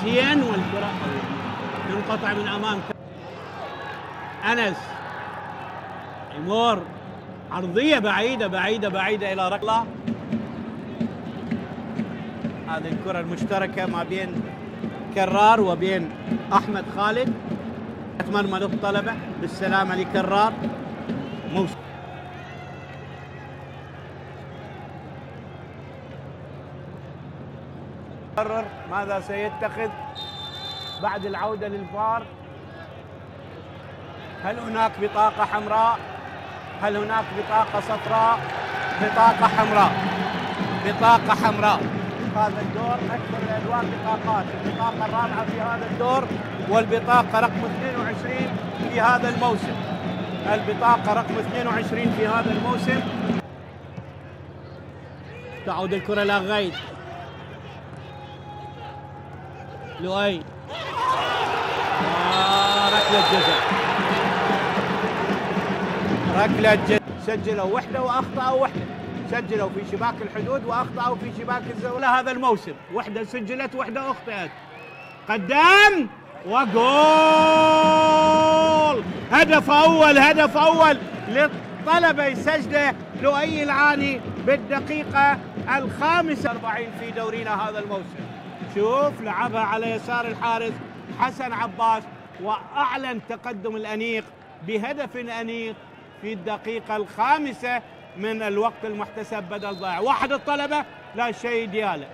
زين والكرة تنقطع من أمام أنس. يمر عرضية بعيدة بعيدة بعيدة إلى ركلة. هذه الكرة المشتركة ما بين كرار وبين أحمد خالد. مرمى للطلبة بالسلامة لكرار. موسى قرر ماذا سيتخذ بعد العودة للفار. هل هناك بطاقة حمراء؟ هل هناك بطاقة صفراء؟ بطاقة حمراء، بطاقة حمراء. هذا الدور أكثر الألوان بطاقات، البطاقة الرابعة في هذا الدور والبطاقة رقم 22 في هذا الموسم. البطاقة رقم 22 في هذا الموسم. تعود الكرة إلى غيث. لؤي. ركلة جزاء. ركلة جزاء. سجلوا وحدة وأخطأوا وحدة. سجلوا في شباك الحدود وأخطأوا في شباك الزاوية هذا الموسم. وحدة سجلت وحدة أخطأت. قدام وجول. هدف أول، هدف أول للطلبة يسجله لؤي العاني بالدقيقة 45 في دورينا هذا الموسم. شوف لعبها على يسار الحارس حسن عباس وأعلن تقدم الأنيق بهدف أنيق في الدقيقة 5 من الوقت المحتسب بدل ضائع. واحد الطلبة لا شيء دياله.